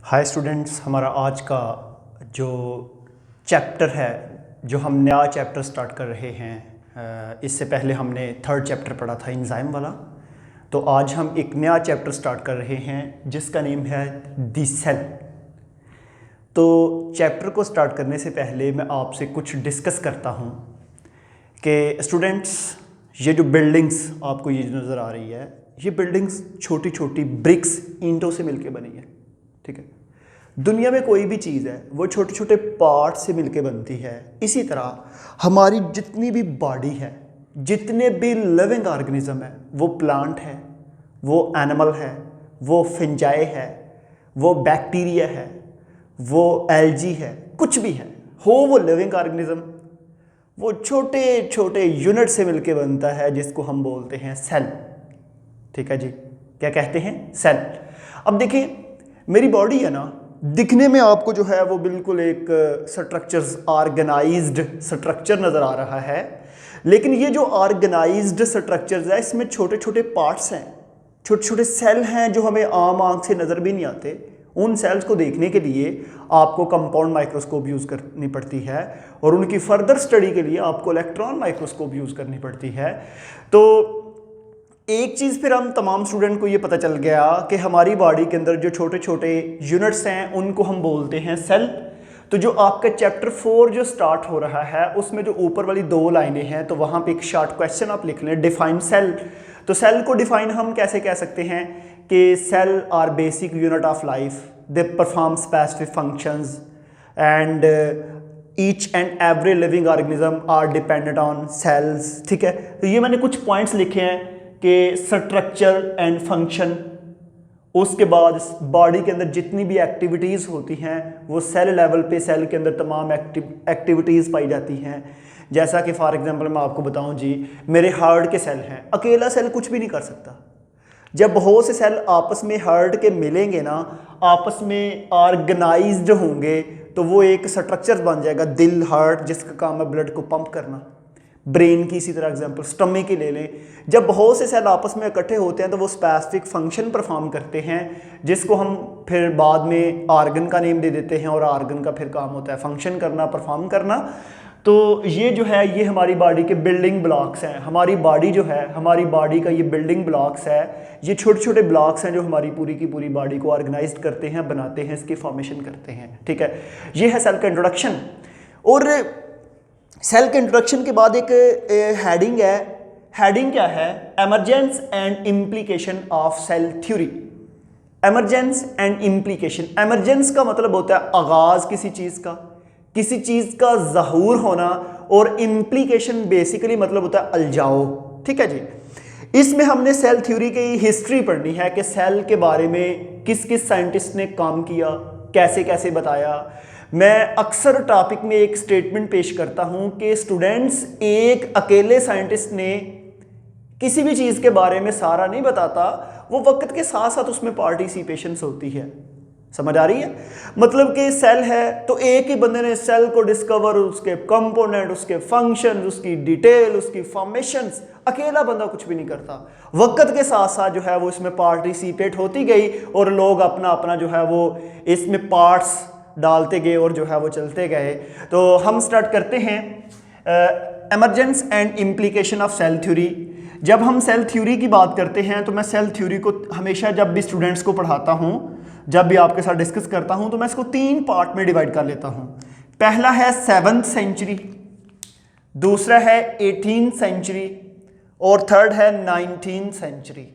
Hi students, हमारा आज का जो चैप्टर है, जो हम नया चैप्टर स्टार्ट कर रहे हैं, इससे पहले हमने थर्ड चैप्टर पढ़ा था एंजाइम वाला। तो आज हम एक नया चैप्टर स्टार्ट कर रहे हैं जिसका नेम है दी सेल। तो चैप्टर को स्टार्ट करने से पहले मैं आपसे कुछ डिस्कस करता हूँ कि स्टूडेंट्स, ये जो बिल्डिंग्स आपको ये नज़र आ रही है, ये बिल्डिंग्स छोटी छोटी ब्रिक्स ईंटों से मिलके बनी है। ठीक है, दुनिया में कोई भी चीज़ है वो छोटे छोटे पार्ट से मिलके बनती है। इसी तरह हमारी जितनी भी बॉडी है, जितने भी लिविंग ऑर्गेनिज्म है, वो प्लांट है, वो एनिमल है, वो फिंजाई है, वो बैक्टीरिया है, वो एल्जी है, कुछ भी है, हो वो लिविंग ऑर्गेनिज्म, वो छोटे छोटे यूनिट से मिलके बनता है जिसको हम बोलते हैं सेल। ठीक है जी, क्या कहते हैं? सेल। अब देखिए, मेरी बॉडी है ना, दिखने में आपको जो है वो बिल्कुल एक स्ट्रक्चर्स, ऑर्गेनाइज्ड स्ट्रक्चर नज़र आ रहा है, लेकिन ये जो ऑर्गेनाइज्ड स्ट्रक्चर्स है, इसमें छोटे छोटे पार्ट्स हैं, छोटे छोटे सेल हैं जो हमें आम आंख से नज़र भी नहीं आते। उन सेल्स को देखने के लिए आपको कंपाउंड माइक्रोस्कोप यूज़ करनी पड़ती है और उनकी फर्दर स्टडी के लिए आपको इलेक्ट्रॉन माइक्रोस्कोप यूज़ करनी पड़ती है। तो एक चीज़ फिर हम तमाम स्टूडेंट को ये पता चल गया कि हमारी बॉडी के अंदर जो छोटे छोटे यूनिट्स हैं उनको हम बोलते हैं सेल। तो जो आपका चैप्टर 4 जो स्टार्ट हो रहा है, उसमें जो ऊपर वाली 2 लाइनें हैं, तो वहाँ पे एक शॉर्ट क्वेश्चन आप लिख लें, डिफाइन सेल। तो सेल को डिफाइन हम कैसे कह सकते हैं कि cell are basic unit of life, they perform specific functions and each and every living organism are dependent on cells. ठीक है, तो ये मैंने कुछ पॉइंट्स लिखे हैं कि स्ट्रक्चर एंड फंक्शन, उसके बाद बॉडी के अंदर जितनी भी एक्टिविटीज़ होती हैं वो सेल लेवल पे सेल के अंदर तमाम एक्टिविटीज़ पाई जाती हैं। जैसा कि फॉर एग्जांपल मैं आपको बताऊं जी, मेरे हार्ट के सेल हैं, अकेला सेल कुछ भी नहीं कर सकता। जब बहुत से सेल आपस में हार्ट के मिलेंगे ना, आपस में ऑर्गेनाइज्ड होंगे, तो वो एक स्ट्रक्चर बन जाएगा। दिल, हार्ट, जिसका काम है ब्लड को पंप करना। ब्रेन की इसी तरह एग्जांपल, स्टमक की ले लें। जब बहुत से सेल आपस में इकट्ठे होते हैं तो वो स्पेसिफिक फंक्शन परफॉर्म करते हैं, जिसको हम फिर बाद में ऑर्गन का नेम दे देते हैं, और ऑर्गन का फिर काम होता है फंक्शन करना, परफॉर्म करना। तो ये जो है, ये हमारी बॉडी के बिल्डिंग ब्लॉक्स हैं। हमारी बॉडी जो है, हमारी बॉडी का ये बिल्डिंग ब्लॉक्स है, ये छोटे छोटे ब्लॉक्स हैं जो हमारी पूरी की पूरी बॉडी को ऑर्गेनाइज करते हैं, बनाते हैं, इसकी फॉर्मेशन करते हैं। ठीक है, ये है सेल का इंट्रोडक्शन। और सेल के इंट्रोडक्शन के बाद एक हेडिंग है। हेडिंग क्या है? Emergence and implication of cell theory. Emergence and implication. Emergence का मतलब होता है आगाज किसी चीज़ का, किसी चीज़ का ज़हूर होना, और इम्प्लीकेशन बेसिकली मतलब होता है अलझाओ। ठीक है जी, इसमें हमने सेल थ्योरी की हिस्ट्री पढ़नी है कि सेल के बारे में किस किस साइंटिस्ट ने काम किया, कैसे कैसे बताया। मैं अक्सर टॉपिक में एक स्टेटमेंट पेश करता हूं कि स्टूडेंट्स, एक अकेले साइंटिस्ट ने किसी भी चीज़ के बारे में सारा नहीं बताता, वो वक्त के साथ साथ उसमें पार्टिसिपेशंस होती है। समझ आ रही है? मतलब कि सेल है तो एक ही बंदे ने सेल को डिस्कवर, उसके कंपोनेंट, उसके फंक्शन, उसकी डिटेल, उसकी फॉर्मेशंस, अकेला बंदा कुछ भी नहीं करता। वक्त के साथ साथ जो है वो इसमें पार्टिसिपेट होती गई और लोग अपना अपना जो है वो इसमें पार्ट्स डालते गए और जो है वो चलते गए। तो हम स्टार्ट करते हैं emergence and implication of cell theory. जब हम सेल थ्योरी की बात करते हैं तो मैं सेल थ्योरी को हमेशा जब भी स्टूडेंट्स को पढ़ाता हूं, जब भी आपके साथ डिस्कस करता हूं, तो मैं इसको 3 पार्ट में डिवाइड कर लेता हूं। पहला है 7th सेंचुरी, दूसरा है 18th सेंचुरी, और थर्ड है 19th सेंचुरी।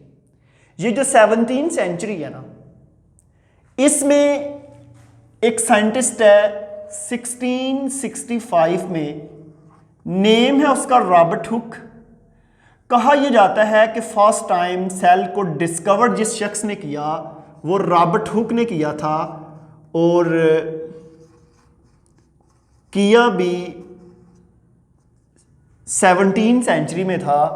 ये जो 17th सेंचुरी है ना, इसमें एक साइंटिस्ट है 1665 में, नेम है उसका रॉबर्ट हुक। कहा यह जाता है कि फर्स्ट टाइम सेल को डिस्कवर जिस शख्स ने किया वो रॉबर्ट हुक ने किया था, और किया भी 17th सेंचुरी में था।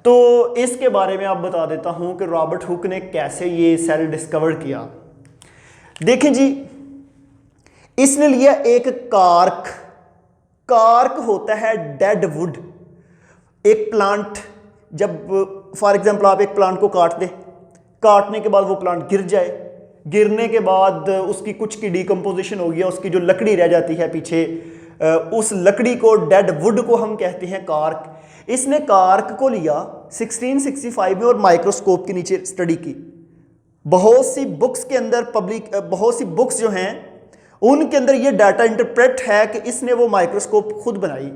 तो इसके बारे में आप बता देता हूं कि रॉबर्ट हुक ने कैसे ये सेल डिस्कवर किया। देखें जी, इसने लिया एक कार्क। कार्क होता है डेड वुड। एक प्लांट, जब फॉर एग्जांपल आप एक प्लांट को काट दें, काटने के बाद वो प्लांट गिर जाए, गिरने के बाद उसकी कुछ की डिकम्पोजिशन हो गया, उसकी जो लकड़ी रह जाती है पीछे, उस लकड़ी को, डेड वुड को हम कहते हैं कार्क। इसने कार्क को लिया 1665 में और माइक्रोस्कोप के नीचे स्टडी की। बहुत सी बुक्स के अंदर बहुत सी बुक्स जो हैं उनके अंदर ये डाटा इंटरप्रेट है कि इसने वो माइक्रोस्कोप खुद बनाई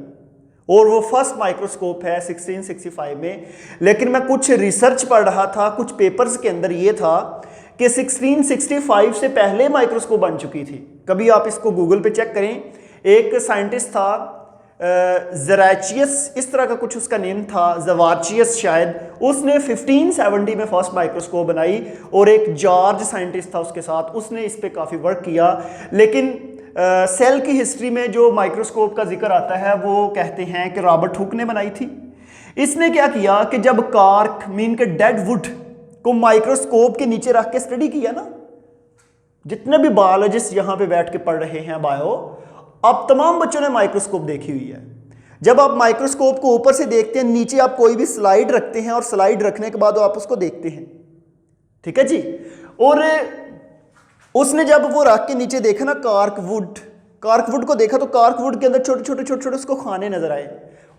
और वो फर्स्ट माइक्रोस्कोप है 1665 में। लेकिन मैं कुछ रिसर्च पढ़ रहा था, कुछ पेपर्स के अंदर ये था कि 1665 से पहले माइक्रोस्कोप बन चुकी थी। कभी आप इसको गूगल पे चेक करें, एक साइंटिस्ट था ज़राचियस, इस तरह का कुछ उसका नेम था, ज़वार्चियस शायद, उसने 1570 में फर्स्ट माइक्रोस्कोप बनाई और एक जॉर्ज साइंटिस्ट था उसके साथ, उसने इस पे काफ़ी वर्क किया। लेकिन सेल की हिस्ट्री में जो माइक्रोस्कोप का जिक्र आता है वो कहते हैं कि रॉबर्ट हुक ने बनाई थी। इसने क्या किया कि जब कार्क मीन के डेड वुड को माइक्रोस्कोप के नीचे रख के स्टडी किया ना, जितने भी बायोलॉजिस्ट यहाँ पे बैठ के पढ़ रहे हैं बायो, अब तमाम बच्चों ने माइक्रोस्कोप देखी हुई है। जब आप माइक्रोस्कोप को ऊपर से देखते हैं, नीचे आप कोई भी स्लाइड रखते हैं और स्लाइड रखने के बाद आप उसको देखते हैं, ठीक है जी। और उसने जब वो रख के नीचे देखा ना कार्क वुड को देखा, तो कार्क वुड के अंदर छोटे छोटे उसको खाने नजर आए।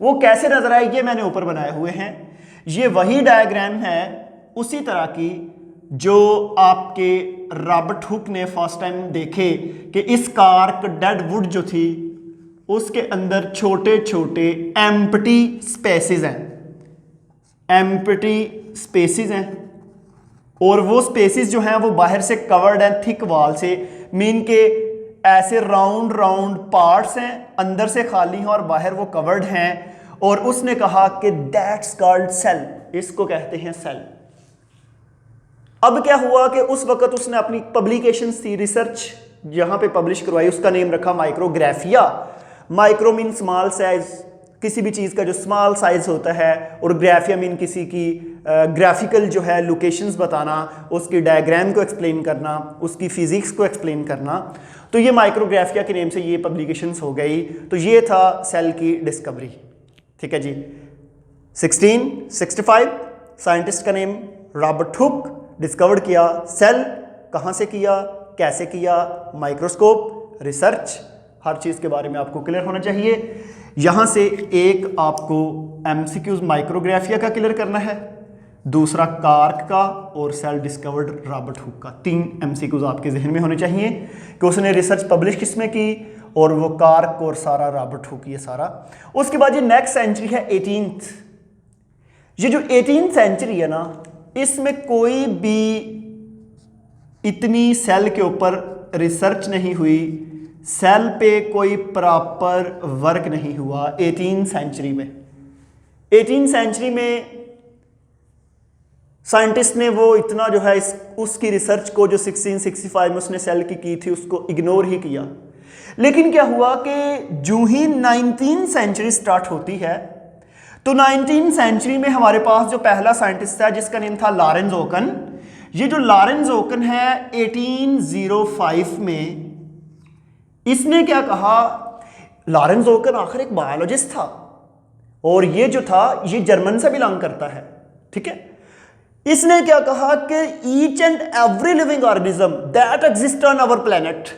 वो कैसे नजर आए ये मैंने ऊपर बनाए हुए हैं। ये वही डायग्राम है उसी तरह की जो आपके रॉबर्ट हुक ने फर्स्ट टाइम देखे कि इस कार्क डेड वुड जो थी उसके अंदर छोटे छोटे एम्प्टी स्पेसिस हैं और वो स्पेसिस जो हैं वो बाहर से कवर्ड हैं थिक वॉल से, मीन के ऐसे राउंड पार्ट्स हैं, अंदर से खाली हैं और बाहर वो कवर्ड हैं। और उसने कहा कि दैट्स कॉल्ड सेल, इसको कहते हैं सेल। अब क्या हुआ कि उस वक्त उसने अपनी पब्लिकेशंस थी, रिसर्च यहां पे पब्लिश करवाई, उसका नेम रखा Micrographia. Micro mean small size, किसी भी चीज़ का जो स्मॉल साइज होता है, और ग्राफिया मीन किसी की ग्राफिकल जो है लोकेशंस बताना, उसकी डायग्राम को एक्सप्लेन करना, उसकी फिजिक्स को एक्सप्लेन करना। तो ये माइक्रोग्राफिया के नेम से ये पब्लिकेशंस हो गई। तो ये था सेल की डिस्कवरी, ठीक है जी। 1665 साइंटिस्ट का नेम रॉबर्ट हुक, डिस्कवर्ड किया सेल। कहाँ से किया, कैसे किया, माइक्रोस्कोप, रिसर्च, हर चीज़ के बारे में आपको क्लियर होना चाहिए। यहाँ से एक आपको एमसीक्यूज माइक्रोग्राफिया का क्लियर करना है, दूसरा कार्क का, और सेल डिस्कवर्ड रॉबर्ट हुक का। 3 एमसीक्यूज आपके जहन में होने चाहिए कि उसने रिसर्च पब्लिश किसमें की, और वो कार्क और सारा रॉबर्ट हुक, ये सारा। उसके बाद ये नेक्स्ट सेंचुरी है 18th। ये जो 18th सेंचुरी है ना, इसमें कोई भी इतनी सेल के ऊपर रिसर्च नहीं हुई, सेल पे कोई प्रॉपर वर्क नहीं हुआ 18th सेंचुरी में। 18th सेंचुरी में साइंटिस्ट ने वो इतना जो है उसकी रिसर्च को जो 1665 में उसने सेल की थी उसको इग्नोर ही किया। लेकिन क्या हुआ कि जो ही 19th सेंचुरी स्टार्ट होती है, तो 19th सेंचुरी में हमारे पास जो पहला साइंटिस्ट था जिसका नेम था लॉरेंस ओकन। ये जो लॉरेंस ओकन है 1805 में, इसने क्या कहा, लॉरेंस ओकन आखिर एक बायोलॉजिस्ट था और ये जो था ये जर्मन से बिलोंग करता है, ठीक है। इसने क्या कहा कि each and every living organism that exist on our planet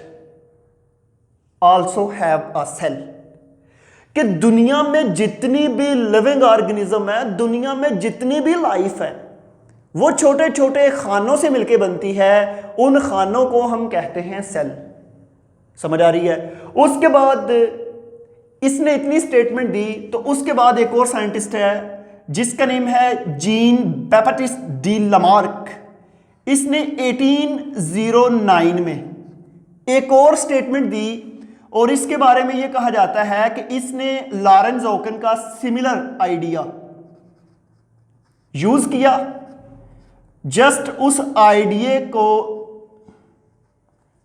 also have a cell, कि दुनिया में जितनी भी लिविंग ऑर्गेनिज्म है, दुनिया में जितनी भी लाइफ है, वो छोटे छोटे खानों से मिलके बनती है। उन खानों को हम कहते हैं सेल। समझ आ रही है। उसके बाद इसने इतनी स्टेटमेंट दी, तो उसके बाद एक और साइंटिस्ट है जिसका नेम है जीन बैप्टिस्ट डी लामार्क। इसने 1809 में एक और स्टेटमेंट दी और इसके बारे में यह कहा जाता है कि इसने लॉरेंस ओकन का सिमिलर आइडिया यूज किया। जस्ट उस आइडिया को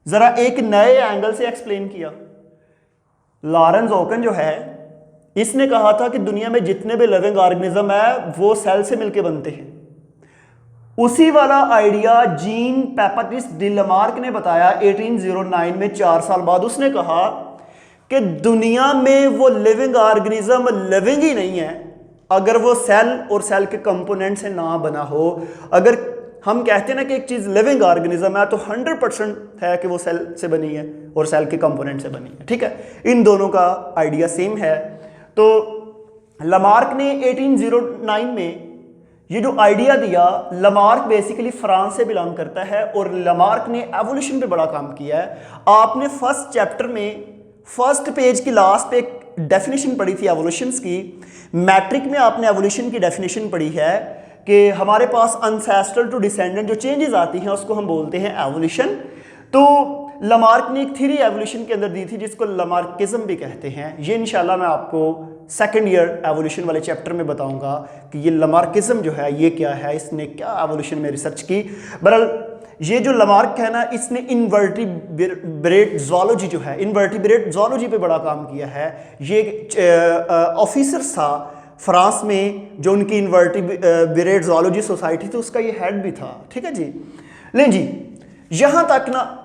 जरा एक नए एंगल से एक्सप्लेन किया। लॉरेंस ओकन जो है, इसने कहा था कि दुनिया में जितने भी लिविंग ऑर्गेनिज्म है वो सेल से मिलकर बनते हैं। उसी वाला idea Jean Baptiste D Lamarck ने बताया 1809 में, 4 साल बाद। उसने कहा कि दुनिया में वो लिविंग ऑर्गेनिज्म लिविंग ही नहीं है अगर वो सेल और सेल के कंपोनेंट से ना बना हो। अगर हम कहते हैं ना कि एक चीज़ लिविंग ऑर्गेनिज्म है तो 100% है कि वो सेल से बनी है और सेल के कंपोनेंट से बनी है, ठीक है। इन दोनों का आइडिया सेम है। तो लामार्क ने 1809 में ये जो आइडिया दिया, लामार्क बेसिकली फ्रांस से बिलोंग करता है और लामार्क ने एवोल्यूशन पे बड़ा काम किया है। आपने फर्स्ट चैप्टर में फर्स्ट पेज की लास्ट पे एक डेफिनेशन पढ़ी थी एवोल्यूशंस की। मैट्रिक में आपने एवोल्यूशन की डेफिनेशन पढ़ी है कि हमारे पास अनसेस्ट्रल टू डिसेंडेंट जो चेंजेस आती हैं उसको हम बोलते हैं एवोल्यूशन। तो लामार्क ने एक थ्योरी एवोल्यूशन के अंदर दी थी जिसको लामार्किज्म भी कहते हैं। ये इंशाल्लाह मैं आपको सेकंड ईयर एवोल्यूशन वाले चैप्टर में बताऊंगा कि ये लामार्किज्म जो है ये क्या है, इसने क्या एवोल्यूशन में रिसर्च की। बहरहाल ये जो लामार्क है ना, इसने इन्वर्टिब्रेट ज़ूलॉजी जो है, इन्वर्टिब्रेट ज़ूलॉजी पे बड़ा काम किया है। ये ऑफिसर था फ्रांस में जो उनकी इन्वर्टिब्रेट ज़ूलॉजी सोसाइटी थी, उसका ये हेड भी था, ठीक है जी। लें जी, यहाँ तक ना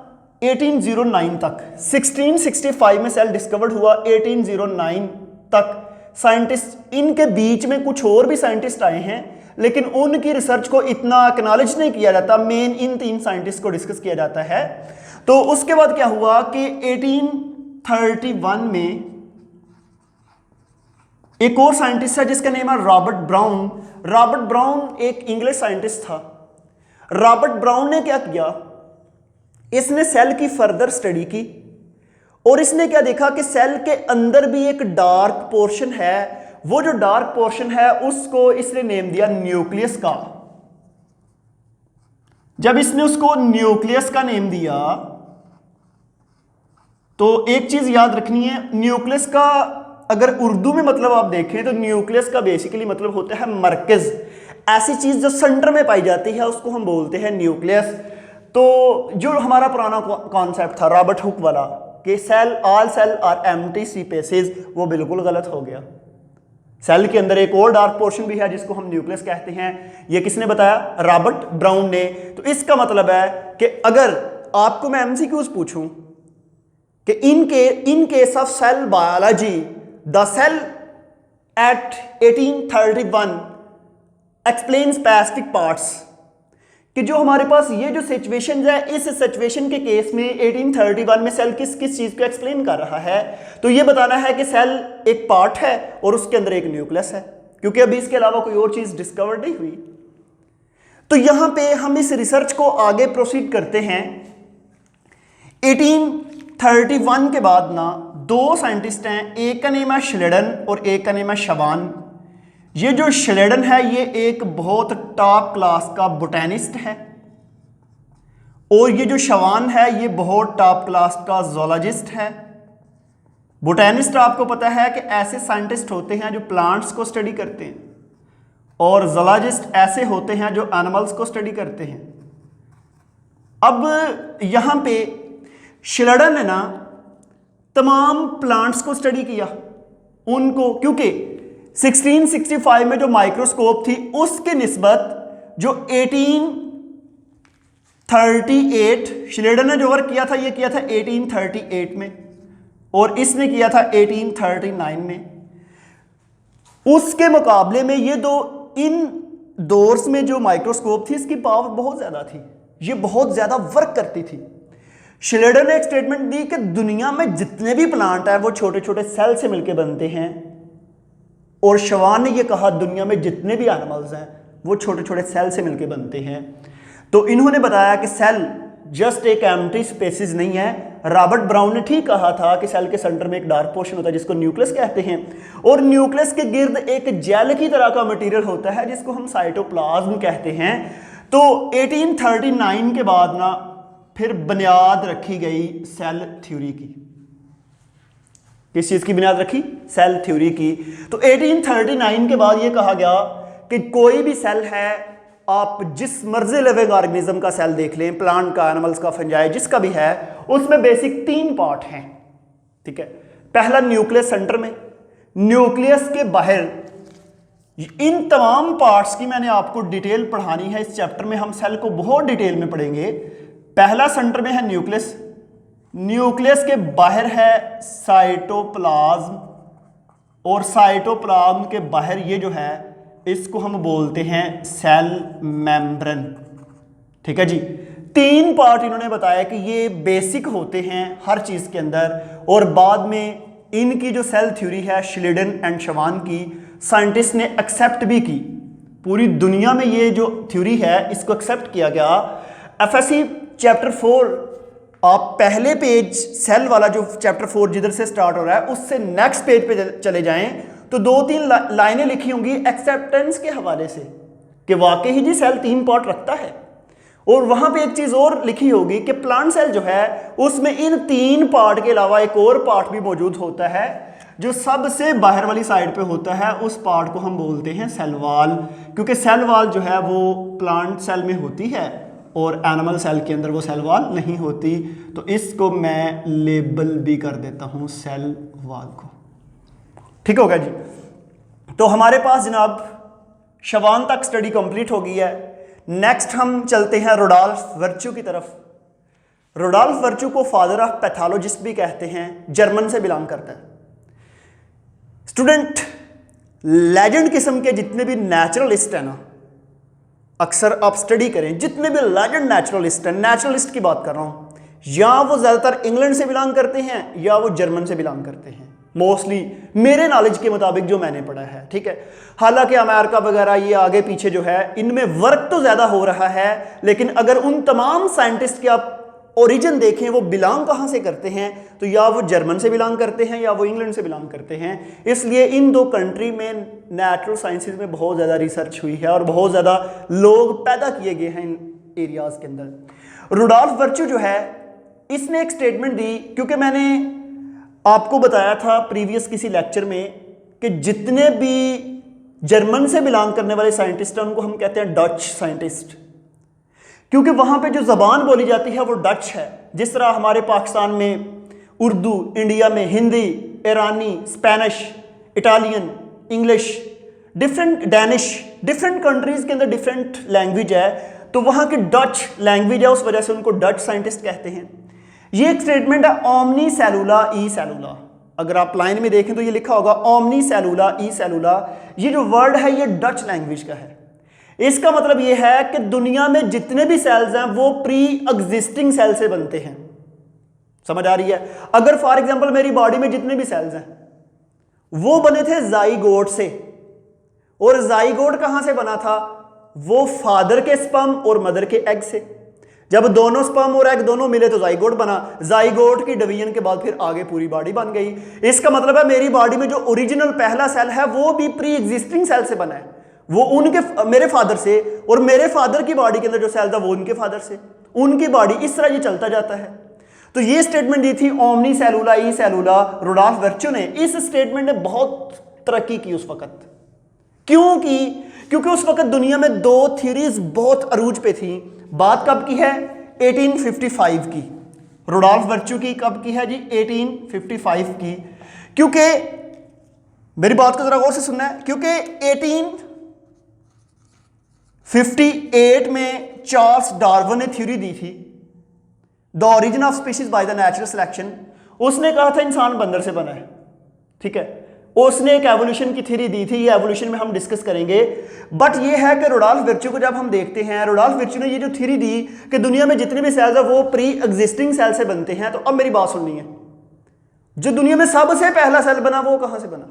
1809 तक, 1665 में सेल डिस्कवर्ड हुआ, 1809 तक साइंटिस्ट, इनके बीच में कुछ और भी साइंटिस्ट आए हैं लेकिन उनकी रिसर्च को इतना एक्नॉलेज नहीं किया जाता। मेन इन 3 साइंटिस्ट को डिस्कस किया जाता है। तो उसके बाद क्या हुआ कि 1831 में एक और साइंटिस्ट है जिसका नेम है रॉबर्ट ब्राउन। रॉबर्ट ब्राउन एक इंग्लिश साइंटिस्ट था। रॉबर्ट ब्राउन ने क्या किया, इसने सेल की फर्दर स्टडी की और इसने क्या देखा कि सेल के अंदर भी एक डार्क पोर्शन है। वो जो डार्क पोर्शन है उसको इसने नेम दिया न्यूक्लियस का। जब इसने उसको न्यूक्लियस का नेम दिया तो एक चीज याद रखनी है, न्यूक्लियस का अगर उर्दू में मतलब आप देखें तो न्यूक्लियस का बेसिकली मतलब होता है मरकज। ऐसी चीज जो सेंटर में पाई जाती है उसको हम बोलते हैं न्यूक्लियस। तो जो हमारा पुराना कॉन्सेप्ट था रॉबर्ट हुक वाला कि all cell are empty spaces, वो बिल्कुल गलत हो गया। सेल के अंदर एक और डार्क पोर्शन भी है जिसको हम न्यूक्लियस कहते हैं। ये किसने बताया? रॉबर्ट ब्राउन ने। तो इसका मतलब है कि अगर आपको मैं एमसीक्यूज पूछूं कि in case of cell biology the cell at 1831 explain specific parts, कि जो हमारे पास ये जो सिचुएशन है, इस सिचुएशन के केस में 1831 में सेल किस किस चीज को एक्सप्लेन कर रहा है, तो ये बताना है कि सेल एक पार्ट है और उसके अंदर एक न्यूक्लियस है, क्योंकि अभी इसके अलावा कोई और चीज डिस्कवर नहीं हुई। तो यहां पे हम इस रिसर्च को आगे प्रोसीड करते हैं। 1831 के बाद ना 2 साइंटिस्ट हैं, एक का नेम है श्लेडन और एक का नेम है शवान। ये जो श्लेडन है ये एक बहुत टॉप क्लास का बोटेनिस्ट है और ये जो शवान है ये बहुत टॉप क्लास का ज़ूलॉजिस्ट है। बोटेनिस्ट आपको पता है कि ऐसे साइंटिस्ट होते हैं जो प्लांट्स को स्टडी करते हैं और ज़ूलॉजिस्ट ऐसे होते हैं जो एनिमल्स को स्टडी करते हैं। अब यहां पे श्लेडन ने ना तमाम प्लांट्स को स्टडी किया उनको, क्योंकि 1665 में जो माइक्रोस्कोप थी उसके निस्बत जो 1838 श्लेडन ने जो वर्क किया था ये किया था 1838 में और इसने किया था 1839 में। उसके मुकाबले में ये दो इन दोर्स में जो माइक्रोस्कोप थी इसकी पावर बहुत ज्यादा थी, ये बहुत ज्यादा वर्क करती थी। श्लेडन ने एक स्टेटमेंट दी कि दुनिया में जितने भी प्लांट है वो छोटे छोटे सेल से मिलकर बनते हैं और शवान ने ये कहा दुनिया में जितने भी एनिमल्स हैं वो छोटे छोटे सेल से मिलकर बनते हैं। तो इन्होंने बताया कि सेल जस्ट एक एम्प्टी स्पेसिस नहीं है। रॉबर्ट ब्राउन ने ठीक कहा था कि सेल के सेंटर में एक डार्क पोर्शन होता है जिसको न्यूक्लियस कहते हैं और न्यूक्लियस के गिर्द एक जेल की तरह का मटेरियल होता है जिसको हम साइटोप्लाज्म कहते हैं। तो 1839 के बाद ना फिर बुनियाद रखी गई सेल थ्योरी की। किस चीज की बुनियाद रखी? सेल थ्योरी की। तो 1839 के बाद यह कहा गया कि कोई भी सेल है, आप जिस मर्जी लिविंग ऑर्गेनिज्म का सेल देख लें, प्लांट का, एनिमल्स का, फंजाई, जिसका भी है, उसमें बेसिक 3 पार्ट हैं, ठीक है। पहला न्यूक्लियस सेंटर में, न्यूक्लियस के बाहर। इन तमाम पार्ट्स की मैंने आपको डिटेल पढ़ानी है इस चैप्टर में, हम सेल को बहुत डिटेल में पढ़ेंगे। पहला सेंटर में है न्यूक्लियस, न्यूक्लियस के बाहर है साइटोप्लाज्म और साइटोप्लाज्म के बाहर ये जो है इसको हम बोलते हैं सेल मेम्ब्रेन। ठीक है जी, 3 पार्ट इन्होंने बताया कि ये बेसिक होते हैं हर चीज के अंदर, और बाद में इनकी जो सेल थ्योरी है श्लिडन एंड शवान की, साइंटिस्ट ने एक्सेप्ट भी की। पूरी दुनिया में ये जो थ्योरी है इसको एक्सेप्ट किया गया। एफएससी चैप्टर 4, आप पहले पेज सेल वाला जो चैप्टर 4 जिधर से स्टार्ट हो रहा है उससे नेक्स्ट पेज पे चले जाएं तो 2-3 लाइनें लिखी होंगी एक्सेप्टेंस के हवाले से कि वाकई ही जी सेल 3 पार्ट रखता है। और वहां पे एक चीज और लिखी होगी कि प्लांट सेल जो है उसमें इन 3 पार्ट के अलावा एक और पार्ट भी मौजूद होता है जो सबसे बाहर वाली साइड पे होता है। उस पार्ट को हम बोलते हैं सेल वॉल, क्योंकि सेल वॉल जो है वो प्लांट सेल में होती है और एनिमल सेल के अंदर वो सेल वॉल नहीं होती। तो इसको मैं लेबल भी कर देता हूं सेल वॉल को। ठीक होगा जी। तो हमारे पास जनाब शवान तक स्टडी कंप्लीट हो गई है। नेक्स्ट हम चलते हैं रुडोल्फ वर्च्यू की तरफ। रुडोल्फ वर्च्यू को फादर ऑफ पैथोलॉजिस्ट भी कहते हैं, जर्मन से बिलोंग करता है। स्टूडेंट, लेजेंड किस्म के जितने भी नेचुरलिस्ट हैं ना, अक्सर आप स्टडी करें, जितने भी लेजेंड नेचुरलिस्ट हैं, नेचुरलिस्ट की बात कर रहा हूं, या वो ज्यादातर इंग्लैंड से बिलोंग करते हैं या वो जर्मन से बिलोंग करते हैं, मोस्टली मेरे नॉलेज के मुताबिक जो मैंने पढ़ा है। ठीक है, हालांकि अमेरिका वगैरह ये आगे पीछे जो है इनमें वर्क तो ज्यादा हो रहा है, लेकिन अगर उन तमाम साइंटिस्ट के आप ओरिजिन देखें वो बिलोंग कहां से करते हैं तो या वो जर्मन से बिलोंग करते हैं या वो इंग्लैंड से बिलोंग करते हैं। इसलिए इन 2 कंट्री में नेचुरल साइंसेज में बहुत ज़्यादा रिसर्च हुई है और बहुत ज़्यादा लोग पैदा किए गए हैं इन एरियाज़ के अंदर। रुडोल्फ वर्च्यू जो है इसने एक स्टेटमेंट दी, क्योंकि मैंने आपको बताया था प्रीवियस किसी लेक्चर में कि जितने भी जर्मन से बिलोंग करने वाले साइंटिस्ट हैं उनको हम कहते हैं डच साइंटिस्ट, क्योंकि वहां पे जो जबान बोली जाती है वो डच है। जिस तरह हमारे पाकिस्तान में उर्दू, इंडिया में हिंदी, ईरानी, Spanish, Italian, English, Danish, different countries के अंदर डिफरेंट लैंग्वेज है, तो वहां की डच लैंग्वेज है, उस वजह से उनको डच साइंटिस्ट कहते हैं। ये एक स्टेटमेंट है ओमनी सेलुला ई सेलुला। अगर आप लाइन में देखें तो ये लिखा होगा ओमनी सेलुला ई सेलुला। ये जो वर्ड है ये डच लैंग्वेज का है। इसका मतलब यह है कि दुनिया में जितने भी सेल्स हैं वो प्री एग्जिस्टिंग सेल से बनते हैं। समझ आ रही है? अगर फॉर एग्जांपल मेरी बॉडी में जितने भी सेल्स हैं वो बने थे जाइगोट से, और जाइगोट कहां से बना था? वो फादर के स्पर्म और मदर के एग से। जब दोनों स्पर्म और एग दोनों मिले तो जाइगोट बना। जाइगोट की डिवीजन के बाद फिर आगे पूरी बॉडी बन गई। इसका मतलब है मेरी बॉडी में जो ओरिजिनल पहला सेल है वो भी प्री एग्जिस्टिंग सेल से बना है, वो उनके मेरे फादर से, और मेरे फादर की बॉडी के अंदर जो सेल था वो उनके फादर से, उनकी बॉडी, इस तरह ये चलता जाता है। तो ये स्टेटमेंट दी थी ओमनी सेलुला ई सेलुला, रुडोल्फ वर्च्यू ने। इस स्टेटमेंट ने बहुत तरक्की की उस वक्त। क्योंकि उस वक्त दुनिया में 2 थ्योरीज बहुत अरूज पे थी। बात कब की है? 1855 की। रुडोल्फ वर्च्यू की कब की है जी? 1855 की। क्योंकि मेरी बात को जरा गौर से सुनना है, क्योंकि 1858 में चार्ल्स डार्विन ने थ्योरी दी थी, the origin of species by the natural selection. उसने कहा था इंसान बंदर से बना है। ठीक है, उसने एक एवोल्यूशन की थ्योरी दी थी, ये एवोल्यूशन में हम डिस्कस करेंगे। बट ये है कि रुडोल्फ वर्च्यू को जब हम देखते हैं, रुडोल्फ वर्च्यू ने ये जो थ्योरी दी कि दुनिया में जितने भी सेल्स है वो प्री एग्जिस्टिंग सेल से बनते हैं। तो अब मेरी बात सुननी है, जो दुनिया में सबसे पहला सेल बना वो कहां से बना?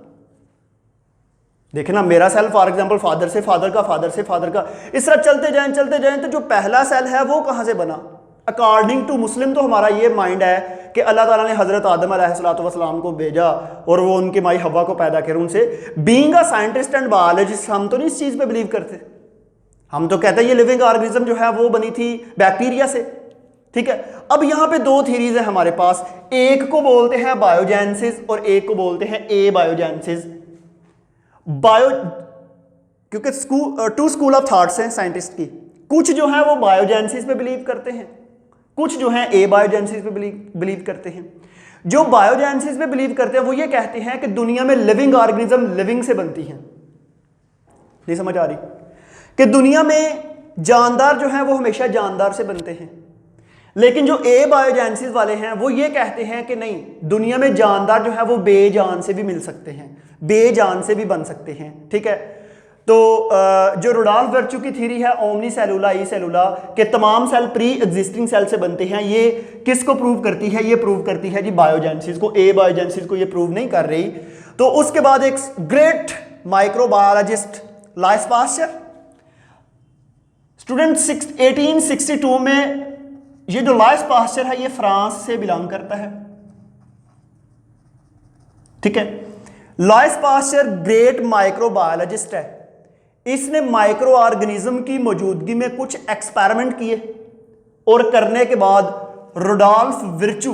देखना, मेरा सेल फॉर एग्जांपल फादर से, फादर का फादर से, फादर का, इस तरह चलते जाएं तो जो पहला सेल है वो कहां से बना? अकॉर्डिंग टू मुस्लिम तो हमारा ये माइंड है कि अल्लाह ताला ने हजरत आदम अलैहिस्सलाम को भेजा और वो उनकी माई हवा को पैदा करे उनसे। Being a scientist and biologist, हम तो नहीं इस चीज पे बिलीव करते। हम तो कहते हैं ये लिविंग ऑर्गेनिज्म जो है वो बनी थी बैक्टीरिया से। ठीक है, अब यहां पे 2 थ्योरीज है हमारे पास, एक को बोलते हैं बायोजेनेसिस और एक को बोलते हैं ए बायोजेनेसिस। क्योंकि 2 स्कूल ऑफ थॉट्स हैं साइंटिस्ट की। कुछ जो है वो बायोजेनेसिस पे बिलीव करते हैं, कुछ जो है ए बायोजेनेसिस पे बिलीव करते हैं। जो बायोजेनेसिस पे बिलीव करते हैं वो ये कहते हैं कि दुनिया में लिविंग ऑर्गेनिज्म लिविंग से बनती हैं। नहीं समझ आ रही? कि दुनिया में जानदार जो है वो हमेशा जानदार से बनते हैं। लेकिन जो ए बायोजेनेसिस वाले हैं वो ये कहते हैं कि नहीं, दुनिया में जानदार जो है वो बेजान से भी मिल सकते हैं, बेजान से भी बन सकते हैं। ठीक है, तो जो रुडॉल्फ वर्च्यू की थ्योरी है ओमनी सेलुला ई सेलुला के तमाम सेल प्री एग्जिस्टिंग सेल से बनते हैं, ये किसको प्रूव करती है? ये प्रूव करती है जी बायोजेनेसिस को। बायोजेनेसिस को ये प्रूव नहीं कर रही। तो उसके बाद एक ग्रेट माइक्रोबायोलॉजिस्ट लाइस पास्चर, स्टूडेंट 1862 में, ये जो लाइस पास्चर है ये फ्रांस से बिलोंग करता है, ठीक है। लाइस पास्चर ग्रेट माइक्रोबायोलॉजिस्ट है। इसने माइक्रो ऑर्गेनिज्म की मौजूदगी में कुछ एक्सपेरिमेंट किए और करने के बाद रुडॉल्फ विर्च्यू,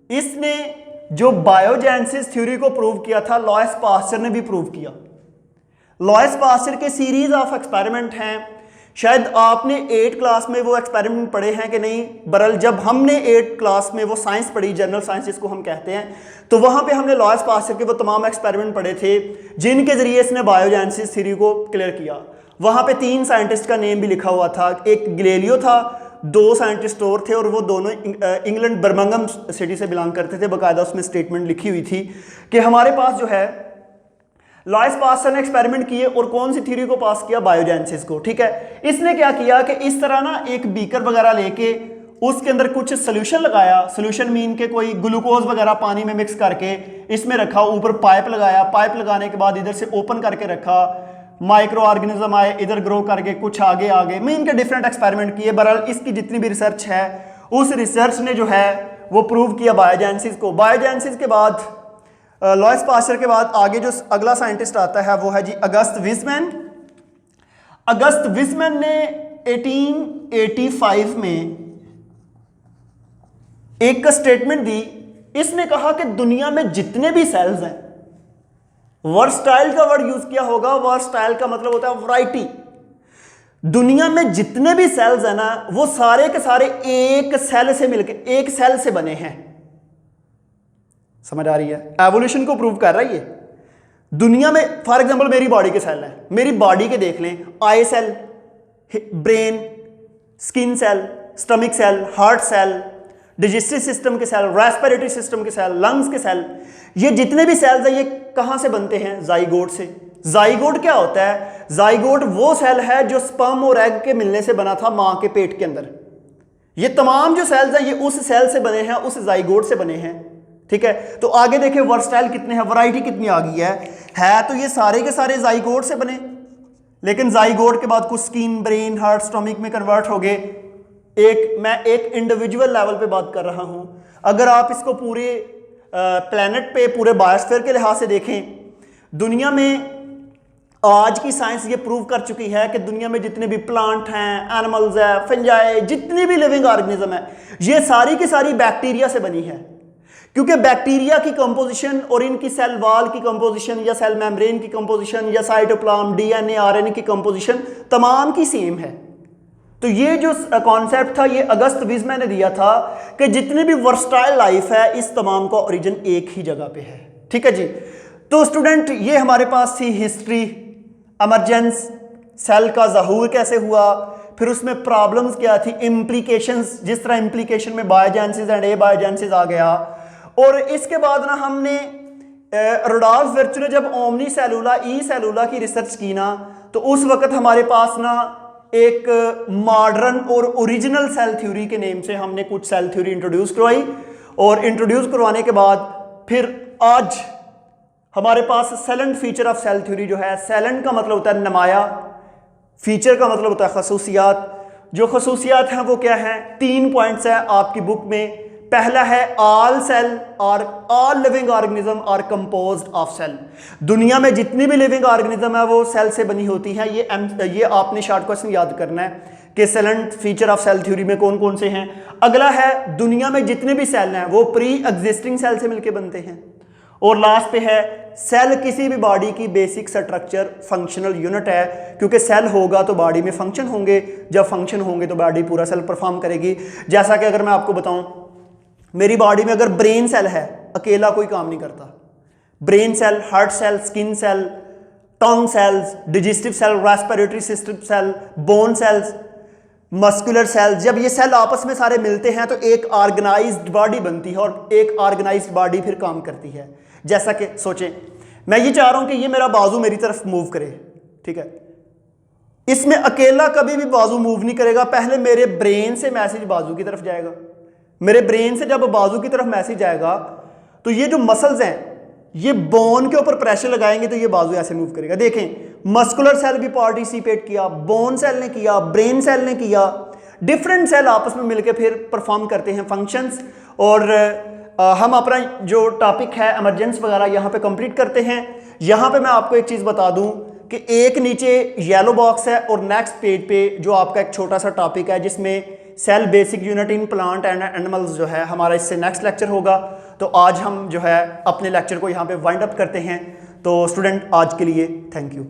इसने जो बायोजेनेसिस थ्योरी को प्रूव किया था लाइस पास्चर ने भी प्रूव किया। लाइस पास्चर के सीरीज ऑफ एक्सपेरिमेंट हैं। शायद आपने 8 क्लास में वो एक्सपेरिमेंट पढ़े हैं कि नहीं, बरल जब हमने 8 क्लास में वो साइंस पढ़ी, जनरल साइंस जिसको हम कहते हैं, तो वहाँ पे हमने लाइस पास्चर के वो तमाम एक्सपेरिमेंट पढ़े थे जिनके ज़रिए इसने बायोजेनेसिस थ्योरी को क्लियर किया। वहाँ पे 3 साइंटिस्ट का नेम भी लिखा हुआ था। एक गैलीलियो था, 2 साइंटिस्ट और थे और वो दोनों इंग्लैंड बर्मिंघम सिटी से बिलोंग करते थे। बाकायदा उसमें स्टेटमेंट लिखी हुई थी कि हमारे पास जो है लाइस पास्चर ने एक्सपेरिमेंट किए और कौन सी थ्योरी को पास किया? बायोजेनेसिस को, ठीक है। इसने क्या किया कि इस तरह ना एक बीकर वगैरह लेके उसके अंदर कुछ सोल्यूशन लगाया, सोल्यूशन मीन के कोई ग्लूकोज वगैरह पानी में मिक्स करके इसमें रखा, ऊपर पाइप लगाया, पाइप लगाने के बाद इधर से ओपन करके रखा, माइक्रो ऑर्गेनिज्म आए, इधर ग्रो करके कुछ आगे आगे, मीन के डिफरेंट एक्सपेरिमेंट किए। बहरहाल इसकी जितनी भी रिसर्च है उस रिसर्च ने जो है वो प्रूव किया बायोजेनेसिस को। बायोजेनेसिस के बाद लाइस पास्चर के बाद आगे जो अगला साइंटिस्ट आता है वो है जी अगस्त वीजमैन। अगस्त वीजमैन ने 1885 में एक स्टेटमेंट दी। इसने कहा कि दुनिया में जितने भी सेल्स हैं, वर्सटाइल का वर्ड यूज किया होगा, वर्सटाइल का मतलब होता है वैरायटी। दुनिया में जितने भी सेल्स हैं ना वो सारे के सारे एक सेल से मिलकर एक सेल से बने हैं। समझ आ रही है? एवोल्यूशन को प्रूव कर रहा है ये। दुनिया में फॉर एग्जांपल मेरी बॉडी के सेल हैं, मेरी बॉडी के देख लें, eye cell, brain, skin cell, stomach cell, heart cell, digestive system के सेल, रेस्पिरेटरी सिस्टम के सेल, लंग्स के सेल, ये जितने भी सेल्स हैं ये कहां से बनते हैं? जाइगोट से। जाइगोट क्या होता है? जाइगोट वो सेल है जो स्पर्म और एग के मिलने से बना था मां के पेट के अंदर। ये तमाम जो सेल्स हैं ये उस सेल से बने हैं, उस जाइगोट से बने हैं, ठीक है। तो आगे देखें वर्सटाइल कितने हैं, वैरायटी कितनी आ गई है तो ये सारे के सारे जाइगोट से बने, लेकिन जाइगोट के बाद कुछ स्किन, ब्रेन, हार्ट, स्टमक में कन्वर्ट हो गए। मैं एक इंडिविजुअल लेवल पे बात कर रहा हूं। अगर आप इसको पूरे प्लेनेट पे, पूरे बायोस्फीयर के लिहाज से देखें, दुनिया में आज की साइंस ये प्रूव कर चुकी है कि दुनिया में जितने भी प्लांट हैं, एनिमल्स है, फंजाई, जितनी भी लिविंग ऑर्गेनिज्म है, ये सारी की सारी बैक्टीरिया से बनी है। क्योंकि बैक्टीरिया की कंपोजिशन और इनकी सेल वॉल की कंपोजिशन या सेल मेम्ब्रेन की कंपोजिशन या साइटोप्लाज्म, डीएनए, आरएनए की कंपोजिशन तमाम की सेम है। तो ये जो कॉन्सेप्ट था ये अगस्त वीजमैन ने दिया था कि जितनी भी वर्सटाइल लाइफ है इस तमाम का ओरिजिन एक ही जगह पे है, ठीक है जी। तो स्टूडेंट ये हमारे पास थी हिस्ट्री, एमरजेंस, सेल का ज़हूर कैसे हुआ, फिर उसमें प्रॉब्लम्स क्या थी, इम्प्लीकेशंस, जिस तरह इम्प्लीकेशन में बायोजेनेसिस एंड एबायोजेनेसिस आ गया। और इसके बाद ना हमने रुडॉल्फ विर्च्यू ने जब ओमनी सेलुला ई सेलुला की रिसर्च की ना, तो उस वक्त हमारे पास ना एक मॉडर्न और ओरिजिनल सेल थ्योरी के नेम से हमने कुछ सेल थ्योरी इंट्रोड्यूस करवाई। और इंट्रोड्यूस करवाने के बाद फिर आज हमारे पास salient feature of cell theory जो है, सेलेंट का मतलब होता है नुमाया, फीचर का मतलब होता है खसूसियात। जो खसूसियात हैं वो क्या हैं? 3 पॉइंट्स है आपकी बुक में। पहला है ऑल सेल और all living organism are composed of cell. दुनिया में जितनी भी लिविंग ऑर्गेनिज्म है वो सेल से बनी होती है। ये आपने शॉर्ट क्वेश्चन याद करना है कि salient feature of cell theory में कौन कौन से हैं। अगला है दुनिया में जितने भी सेल हैं वो प्री एग्जिस्टिंग सेल से मिलकर बनते हैं। और लास्ट पे है सेल किसी भी बॉडी की बेसिक स्ट्रक्चर फंक्शनल यूनिट है, क्योंकि सेल होगा तो बॉडी में फंक्शन होंगे, जब फंक्शन होंगे तो बॉडी पूरा सेल परफॉर्म करेगी। जैसा कि अगर मैं आपको बताऊं, मेरी बॉडी में अगर ब्रेन सेल है अकेला कोई काम नहीं करता। Brain cell, heart cell, skin cell, tongue cells, digestive cell, respiratory system cell, bone cells, muscular cells, जब ये सेल आपस में सारे मिलते हैं तो एक ऑर्गेनाइज्ड बॉडी बनती है और एक ऑर्गेनाइज्ड बॉडी फिर काम करती है। जैसा कि सोचें, मैं ये चाह रहा हूं कि ये मेरा बाजू मेरी तरफ मूव करे, ठीक है। इसमें अकेला कभी भी बाजू मूव नहीं करेगा, पहले मेरे ब्रेन से मैसेज बाजू की तरफ जाएगा। मेरे ब्रेन से जब बाजू की तरफ मैसेज आएगा तो ये जो मसल्स हैं ये बोन के ऊपर प्रेशर लगाएंगे तो ये बाजू ऐसे मूव करेगा। देखें मस्कुलर सेल भी पार्टिसिपेट किया, बोन सेल ने किया, ब्रेन सेल ने किया, डिफरेंट सेल आपस में मिलकर फिर परफॉर्म करते हैं फंक्शंस। और हम अपना जो टॉपिक है इमरजेंस वगैरह यहाँ पे कंप्लीट करते हैं। यहाँ पे मैं आपको एक चीज़ बता दूँ कि एक नीचे येलो बॉक्स है और नेक्स्ट पेज पे जो आपका एक छोटा सा टॉपिक है जिसमें cell basic unit in plant and animals जो है हमारा इससे नेक्स्ट लेक्चर होगा। तो आज हम जो है अपने लेक्चर को यहाँ पे वाइंड अप करते हैं। तो स्टूडेंट आज के लिए थैंक यू।